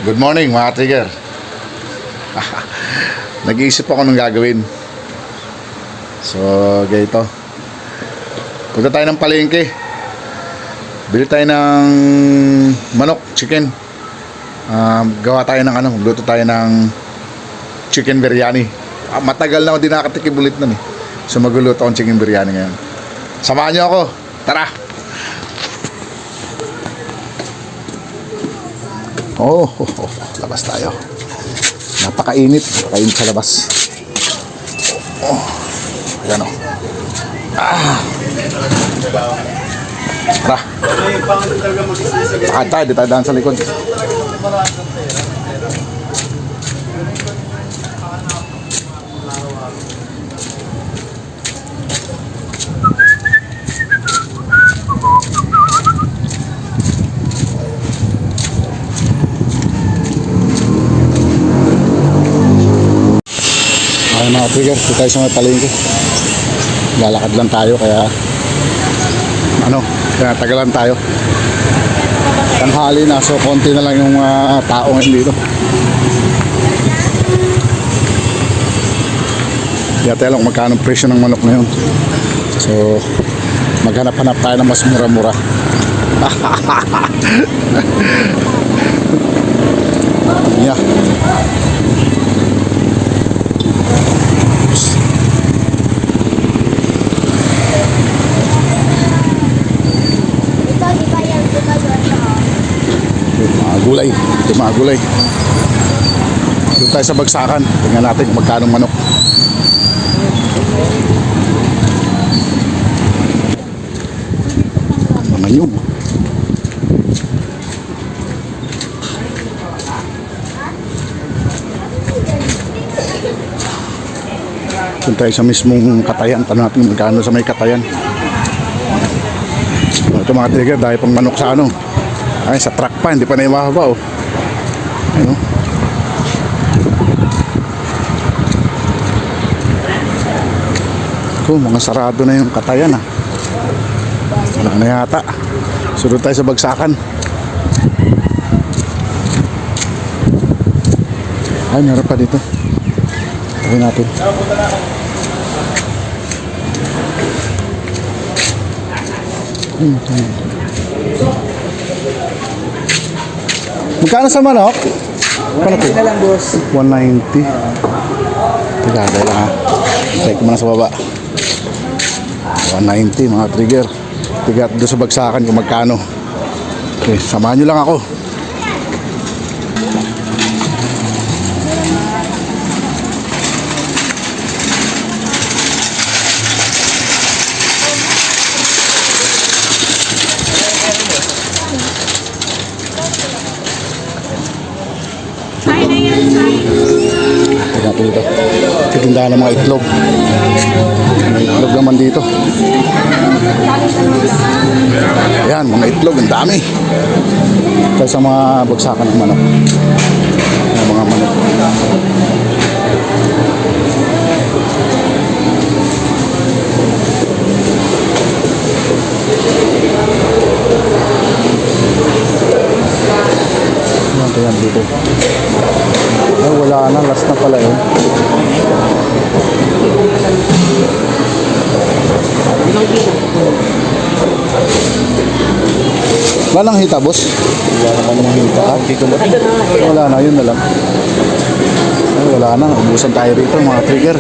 Good morning mga trigger. Nag-iisip ako ng gagawin. So, ganito. Punta tayo ng palengke. Bili tayo ng manok, chicken. Gawa tayo ng luto tayo ng chicken biryani. Matagal na ako din nakatikim ulit nun eh. So, magluluto akong chicken biryani ngayon. Samahan niyo ako. Tara! Labas tayo. Napakainit sa labas. Ayan o. Tara. Takad tayo, di tayo daan sa likod. Mga trigger, dito tayo sa may palengke. Lalakad lang tayo kaya tagalan tayo. Tanghali na, so konti na lang yung tao ngayon dito. Kaya tayo lang magkano presyo ng manok ngayon. So maghanap-hanap tayo ng mas mura-mura. Yeah. Mga gulay. Doon tayo sa bagsakan. Tingnan natin kung magkano manok. Mga nyug. Doon tayo sa mismong katayan. Tanong natin magkano sa may katayan. Ito mga trigger, dahil pang manok sa ay sa truck pa, hindi pa na imahaba oh. Ayun. Mga sarado na yung katayan ah. Wala na yata. Sunod tayo sa bagsakan. Ay, meron pa dito. Tawin natin. Magkano sa manok? $190 na lang, boss. 190. Teka, dahil lang ha. Check mo na sa baba. 190 mga trigger. Tigat doon sa bagsakan kung magkano. Okay, samahan nyo lang ako. Natin dito. Titindahan ng mga itlog. May itlog naman dito. Ayan, mga itlog. Ang dami. Tayo sa mga bagsakan ng manok. Mga manok. Ayan dito. Ay, wala na, last na pala yun. Walang hita, boss? Wala na pa namang hita. Dito na. Wala na, yun na lang. Ay, wala na, ubusan tayo rito mga trigger.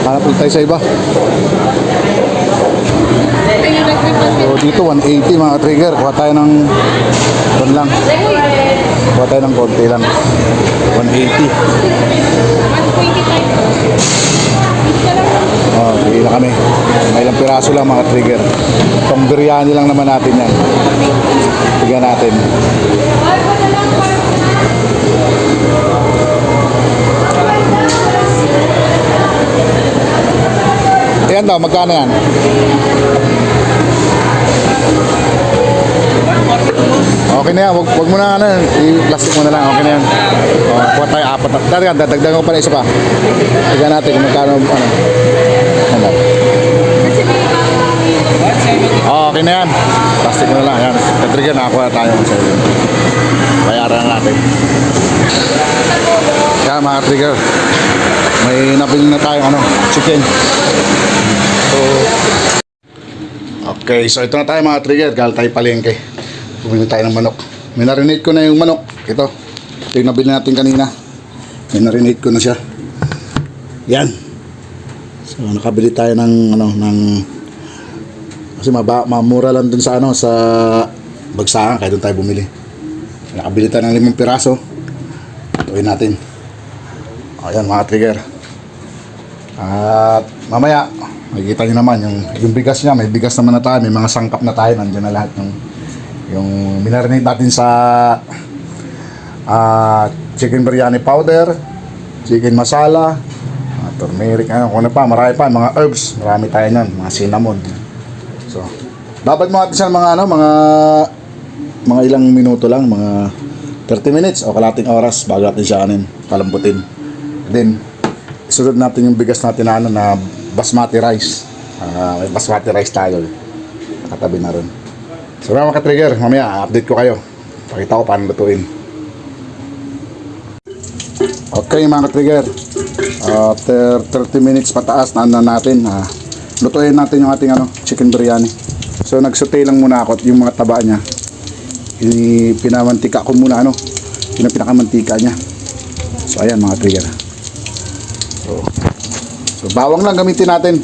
Hanap ulit tayo sa iba. So dito 180 mga trigger. Kuha tayo ng doon lang. Kuha tayo ng konti lang. 180. Bigay na kami. May ilang piraso lang mga trigger. Itong biryani lang naman natin yan. Bigyan natin. Ayan daw, magkano yan? Okay na yan, wag mo na i-plastic mo na lang, okay na yan. Kuha tayo apat. Dadagdagan ko pa na isa pa. Tignan natin kung magkano, Okay na yan. Plastic na lang. Yan. Katrigger, nakakuha na tayo. Bayaran na natin. Kaya mga trigger, may nabili na tayong chicken. So, okay. So ito na tayo mga trigger. Galing tayo palengke. Bumili tayo ng manok. Minarinate ko na yung manok. Ito yung nabili natin kanina. Minarinate ko na siya. Yan. So nakabili tayo ng kasi mamura lang dun sa sa bagsakan, kaya dun tayo bumili. Nakabili tayo ng 5 piraso. Tuloy natin. Ayan mga trigger. At mamaya makikita nyo naman yung bigas niya. May bigas naman na tayo, may mga sangkap na tayo. Nandiyan na lahat yung minarinate natin sa chicken biryani powder, chicken masala, turmeric, kung ano pa, marami pa, mga herbs, marami tayo nun, mga cinnamon. So, babad mo natin siya mga ilang minuto lang, mga 30 minutes o kalating oras bago natin siya palambutin. Then, isunod natin yung bigas natin na basmati rice. May basmati rice tayo. Nakatabi na rin. So, mga ka-trigger, mamaya, update ko kayo. Pakita ko paano lutuin. Okay, mga ka-trigger. After 30 minutes pataas na natin, lutuin natin yung ating chicken biryani. So nagsaute lang muna ako at yung mga taba niya pinamantika ko muna yung pinakamantika niya. So ayan mga trigger. So bawang lang gamitin natin.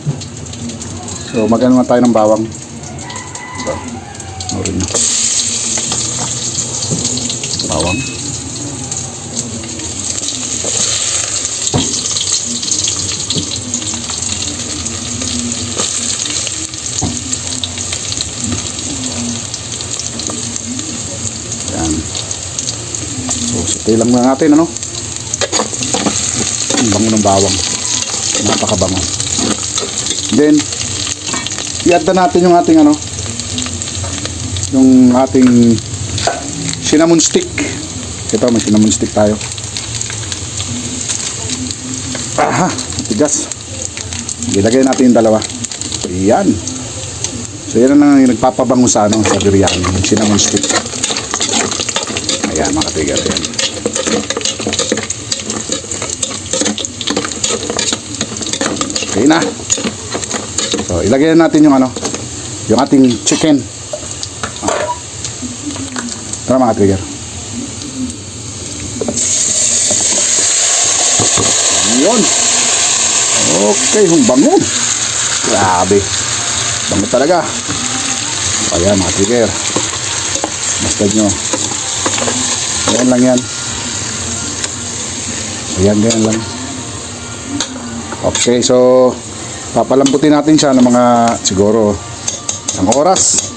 So magano na tayo ng bawang. So rin na. Bawang. Saute lang muna natin ang bango ng bawang, napakabango. Then i-add na natin yung ating yung ating cinnamon stick. Ito, may cinnamon stick tayo. Tigas. Ilagay natin yung dalawa. So yan. So yan na yung nagpapabango sa sa biryani, yung cinnamon stick. Ayan mga trigger, ayan. Okay na. So ilagay na natin yung yung ating chicken. Tara mga trigger. Yun. Okay, bango. Grabe. Bango talaga. Ayan mga trigger. Basta nyo. Ayan lang yan. Ayan, ganyan lang. Okay, so papalambutin natin siya ng mga siguro ng oras.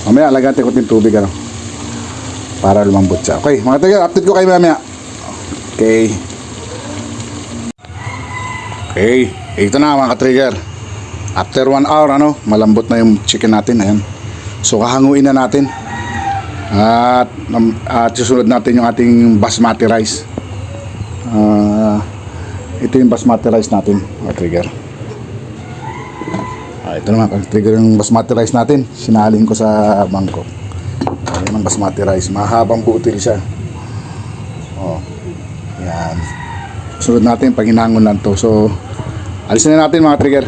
Mamaya lagyan natin konting tubig para lumambot siya. Okay, mga taga, update ko kayo mamaya. Okay. Okay, ito na mga ka-trigger. After 1 hour malambot na yung chicken natin. Ayan. So kahanguin na natin. At susunod natin yung ating basmati rice. Ito yung basmati rice natin, mga trigger. Ito naman, trigger yung basmati rice natin. Sinalin ko sa bangko. Ayan ang basmati rice. Mahabang butil siya. Yan. Susunod natin pag hinangon lang to. So, alisin na natin mga trigger.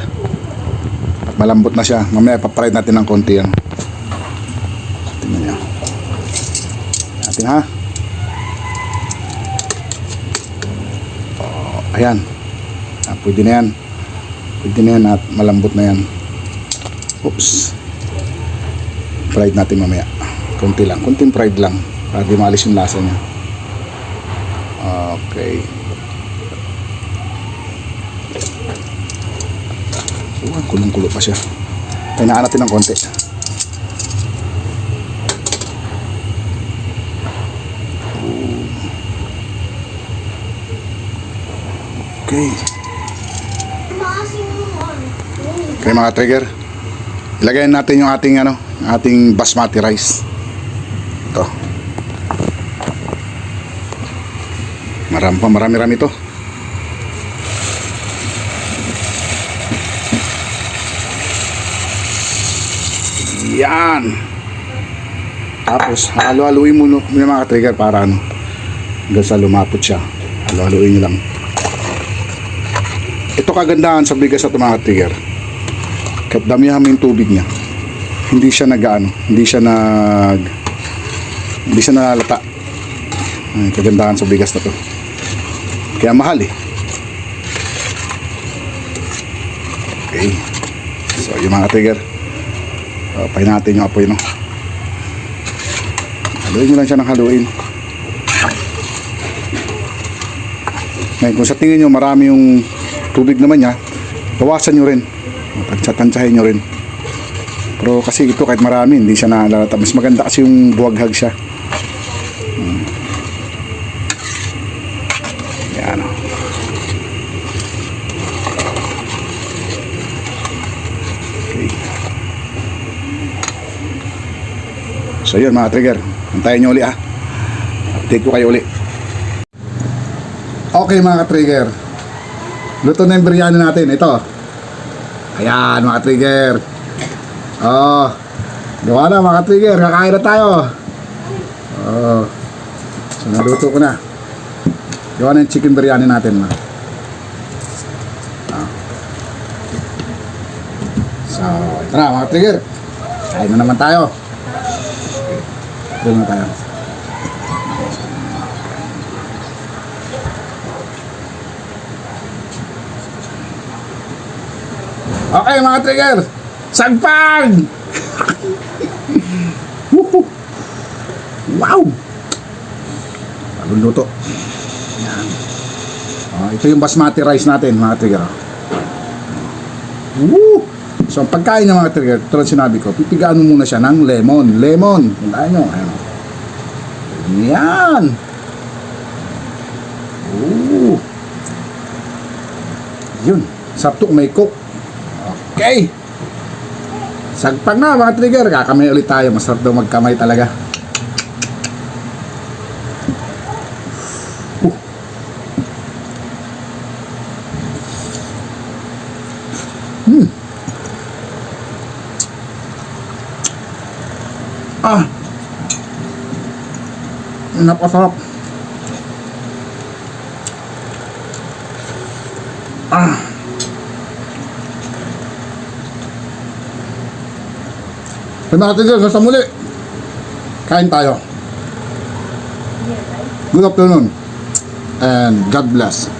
At malambot na siya. Mamaya papride natin ng konti yan. Tingnan nyo. Natin ha. Ayan. Pwede na yan. Pwede na yan at malambot na yan. Oops. Fried natin mamaya. Kunti lang. Kunting fried lang. Para di maalis yung lasa niya. Okay. Kulong-kulo pa siya. Kainaan natin ng konti. Okay. Okay mga trigger. Ilagay natin yung ating ating basmati rice. Ito. Marami-rami ito. Yan. Tapos, halo-haluin mo yung mga trigger para ano, hanggang sa lumapot siya. Halo-haluin nyo lang. Ito kagandahan sa bigas at mga trigger. Kahit damihan mo yung tubig niya, hindi siya hindi siya nalata. Ay, kagandahan sa bigas na to. Kaya mahal eh. Okay. So, yung mga trigger, pahin natin yung apoy, no? Haluin nyo lang siya ng haluin. Ngayon, kung sa tingin nyo marami yung tubig naman niya, bawasan nyo rin. Tansya-tansyahin nyo rin. Pero kasi ito kahit marami, hindi siya nalalata. Mas maganda kasi yung buwaghag siya. Yan. Okay. So yun mga trigger, antayin nyo uli ah. Update ko kayo uli. Okay mga trigger, luto na yung biryani natin. Ito, ayan mga trigger. Oh, gawa na mga trigger, kakain na tayo. Oh, so naluto ko na. Gawa na yung chicken biryani natin. So, ito na mga trigger, kain na naman tayo. Doon na tayo. Okay mga trigger, sagpang! Woohoo! Wow! Bagong luto. Yan. Ito yung basmati rice natin mga trigger. Woo! So ang pagkain ng mga trigger, tulad sinabi ko, pipigaan mo muna siya ng lemon. Lemon! Tandaan nyo. Yan! Ooh! Yun. Sarap to may cook. Okay. Sagpang na mga trigger. Kakamay ulit tayo. Masarap daw magkamay talaga. Napasarap. Sa mga trigger, sa muli, kain tayo. Good afternoon and God bless.